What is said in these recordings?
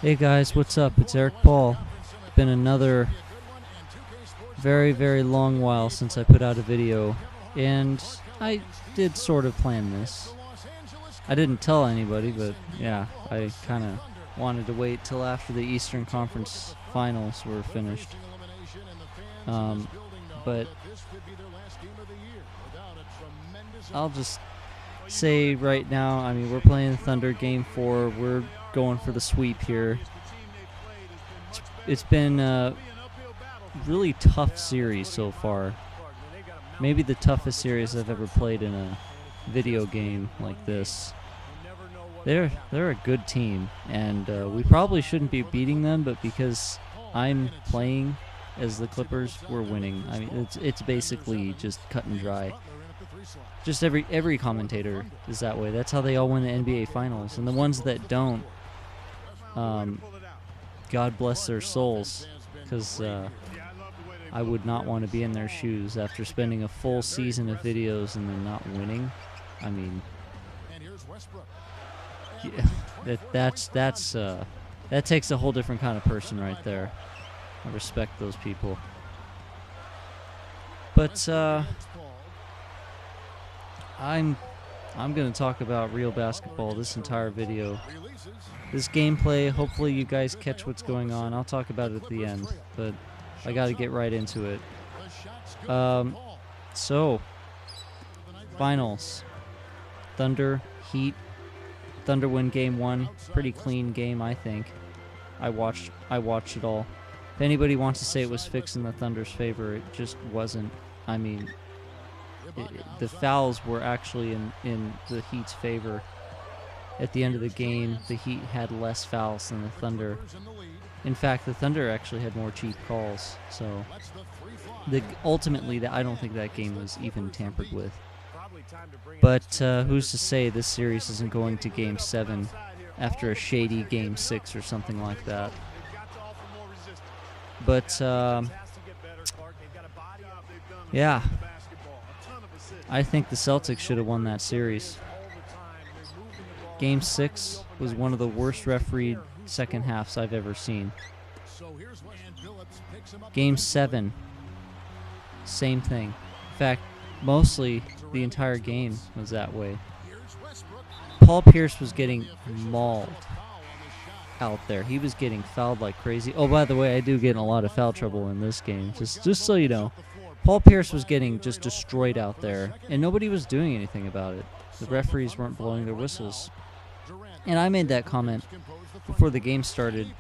Hey guys, what's up? It's Eric Paul. It's been another very, very long while since I put out a video, and I did sort of plan this. I didn't tell anybody, but yeah, I kind of wanted to wait till after the Eastern Conference Finals were finished. But I'll just say right now, I mean, we're playing Thunder Game 4. We're going for the sweep here. It's been a really tough series so far. Maybe the toughest series I've ever played in a video game like this. They're a good team, and we probably shouldn't be beating them, but because I'm playing as the Clippers, we're winning. I mean, it's basically just cut and dry. Just every commentator is that way. That's how they all win the NBA Finals. And the ones that don't, God bless their souls, because I would not want to be in their shoes after spending a full season of videos and then not winning. I mean, yeah, that takes a whole different kind of person right there. I respect those people. But I'm going to talk about real basketball this entire video. This gameplay, hopefully you guys catch what's going on. I'll talk about it at the end, but I got to get right into it. So, finals. Thunder, Heat. Thunder win game 1. Pretty clean game, I think. I watched it all. If anybody wants to say it was fixed in the Thunder's favor, it just wasn't. I mean, the fouls were actually in the Heat's favor. At the end of the game, the Heat had less fouls than the Thunder. In fact, the Thunder actually had more cheap calls. So, ultimately, I don't think that game was even tampered with. But who's to say this series isn't going to Game 7 after a shady Game 6 or something like that? But, yeah. I think the Celtics should have won that series. Game 6 was one of the worst refereed second halves I've ever seen. Game 7, same thing. In fact, mostly the entire game was that way. Paul Pierce was getting mauled out there. He was getting fouled like crazy. Oh, by the way, I do get in a lot of foul trouble in this game, just so you know. Paul Pierce was getting just destroyed out there, and nobody was doing anything about it. The referees weren't blowing their whistles. And I made that comment before the game started.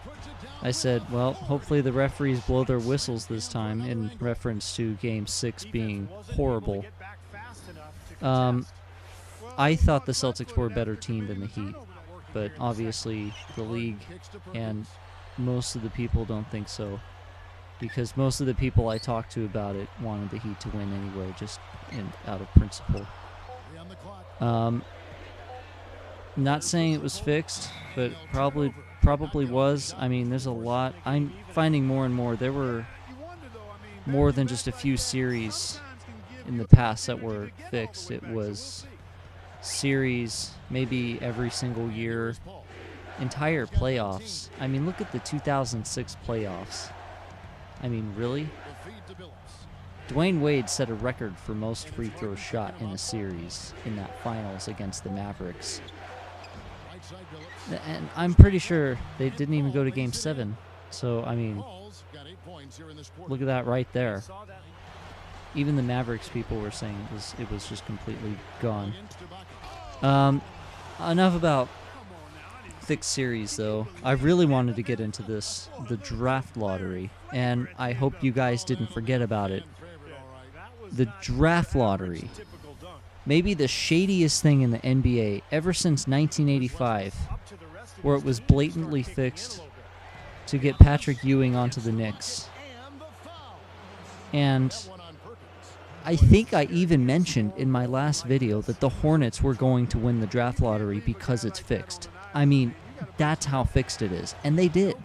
I said, well, hopefully the referees blow their whistles this time, in reference to Game 6 being horrible. I thought the Celtics were a better team than the Heat, but obviously the league and most of the people don't think so, because most of the people I talked to about it wanted the Heat to win anyway, just out of principle. Not saying it was fixed, but probably was. I mean, there's a lot. I'm finding more and more. There were more than just a few series in the past that were fixed. It was series maybe every single year, entire playoffs. I mean, look at the 2006 playoffs. I mean, really? Dwayne Wade set a record for most free throws shot in a series in that finals against the Mavericks. And I'm pretty sure they didn't even go to Game 7. So, I mean, look at that right there. Even the Mavericks people were saying it was just completely gone. Enough about fixed series, though. I really wanted to get into the draft lottery, and I hope you guys didn't forget about it. The draft lottery. Maybe the shadiest thing in the NBA ever since 1985, where it was blatantly fixed to get Patrick Ewing onto the Knicks. And I think I even mentioned in my last video that the Hornets were going to win the draft lottery because it's fixed. I mean, that's how fixed it is. And they did.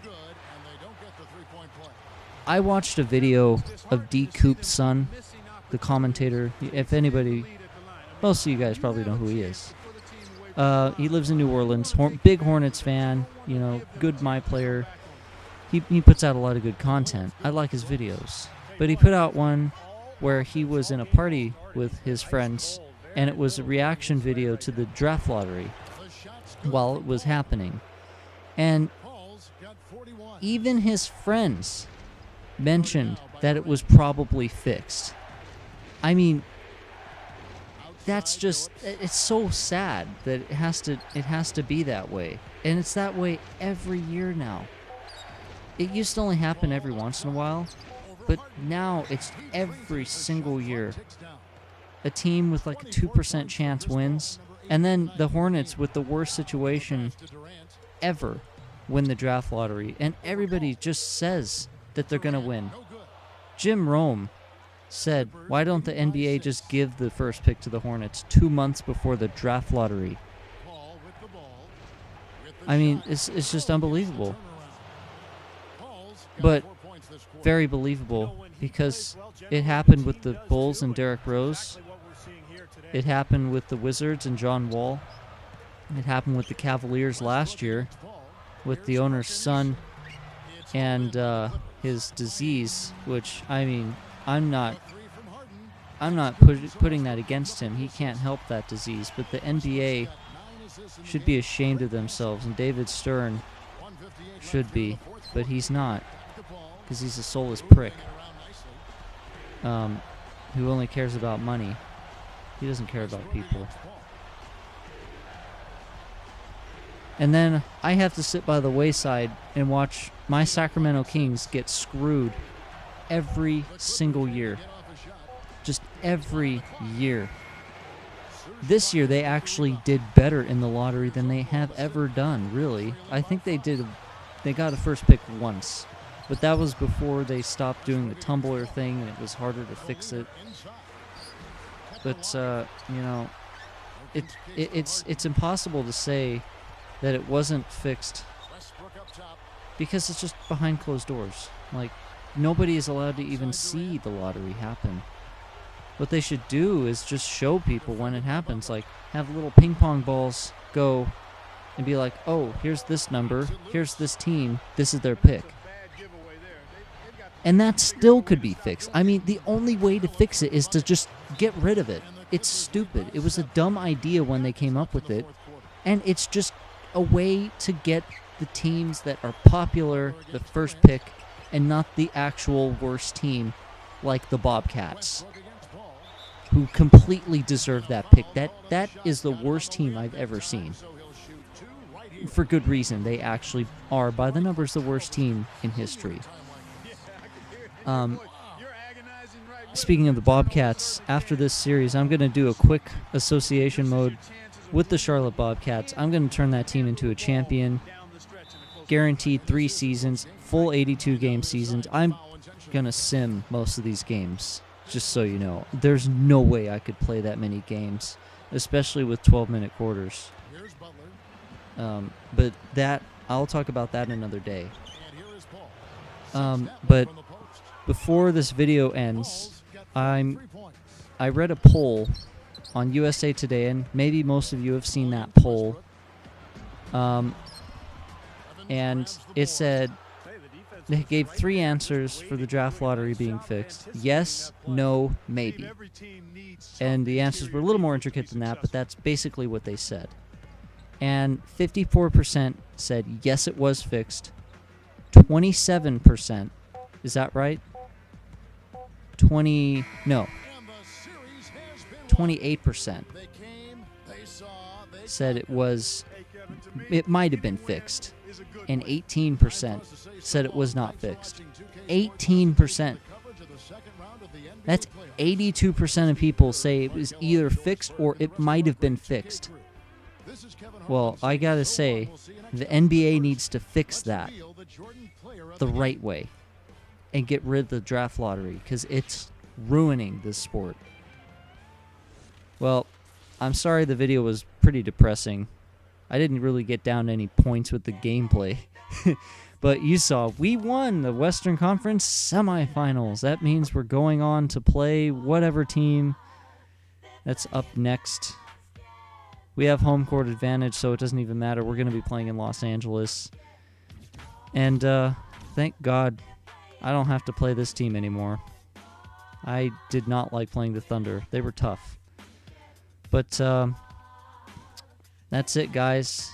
I watched a video of D. Coop's son, the commentator. If anybody, most of you guys probably know who he is. He lives in New Orleans. Big Hornets fan. You know, good my player. He puts out a lot of good content. I like his videos. But he put out one where he was in a party with his friends, and it was a reaction video to the draft lottery while it was happening. And even his friends mentioned that it was probably fixed. I mean, that's just, it's so sad that it has to be that way. And it's that way every year now. It used to only happen every once in a while, but now it's every single year. A team with like a 2% chance wins, and then the Hornets with the worst situation ever win the draft lottery, and everybody just says that they're going to win. Jim Rome said, why don't the NBA just give the first pick to the Hornets 2 months before the draft lottery? I mean, it's just unbelievable. But very believable, because it happened with the Bulls and Derrick Rose. It happened with the Wizards and John Wall. It happened with the Cavaliers last year with the owner's son and his disease, which, I mean, I'm not putting that against him. He can't help that disease, but the NBA should be ashamed of themselves, and David Stern should be, but he's not, because he's a soulless prick who only cares about money. He doesn't care about people. And then I have to sit by the wayside and watch my Sacramento Kings get screwed every single year. Just every year. This year they actually did better in the lottery than they have ever done, really. I think they got a first pick once, but that was before they stopped doing the tumbler thing and it was harder to fix it. But you know, it's impossible to say that it wasn't fixed because it's just behind closed doors. Like, nobody is allowed to even see the lottery happen. What they should do is just show people when it happens, like have little ping pong balls go and be like, oh, here's this number, here's this team, this is their pick. And that still could be fixed. I mean, the only way to fix it is to just get rid of it. It's stupid. It was a dumb idea when they came up with it, and it's just a way to get the teams that are popular the first pick and not the actual worst team like the Bobcats, who completely deserve that pick. That is the worst team I've ever seen. For good reason. They actually are, by the numbers, the worst team in history. Speaking of the Bobcats, after this series, I'm going to do a quick association mode with the Charlotte Bobcats. I'm going to turn that team into a champion. Guaranteed 3 seasons, full 82-game seasons. I'm going to sim most of these games, just so you know. There's no way I could play that many games, especially with 12-minute quarters. But that, I'll talk about that another day. But before this video ends, I read a poll on USA Today, and maybe most of you have seen that poll. And it said, they gave 3 answers for the draft lottery being fixed. Yes, no, maybe. And the answers were a little more intricate than that, but that's basically what they said. And 54% said yes, it was fixed. 27%, is that right? 28% said it might have been fixed. And 18% said it was not fixed. 18%. That's 82% of people say it was either fixed or it might have been fixed. Well, I gotta say, the NBA needs to fix that the right way and get rid of the draft lottery, because it's ruining this sport. Well, I'm sorry the video was pretty depressing. I didn't really get down to any points with the gameplay. But you saw, we won the Western Conference Semifinals. That means we're going on to play whatever team that's up next. We have home court advantage, so it doesn't even matter. We're going to be playing in Los Angeles. And thank God I don't have to play this team anymore. I did not like playing the Thunder. They were tough. But that's it, guys.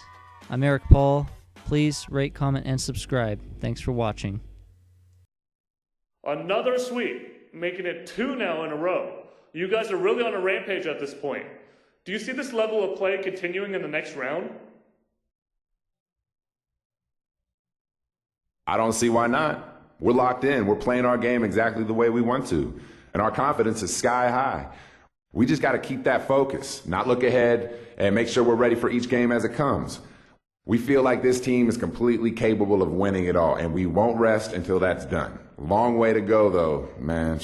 I'm Erik Paul. Please rate, comment, and subscribe. Thanks for watching. Another sweep, making it 2 now in a row. You guys are really on a rampage at this point. Do you see this level of play continuing in the next round? I don't see why not. We're locked in. We're playing our game exactly the way we want to. And our confidence is sky high. We just got to keep that focus, not look ahead, and make sure we're ready for each game as it comes. We feel like this team is completely capable of winning it all, and we won't rest until that's done. Long way to go, though, man.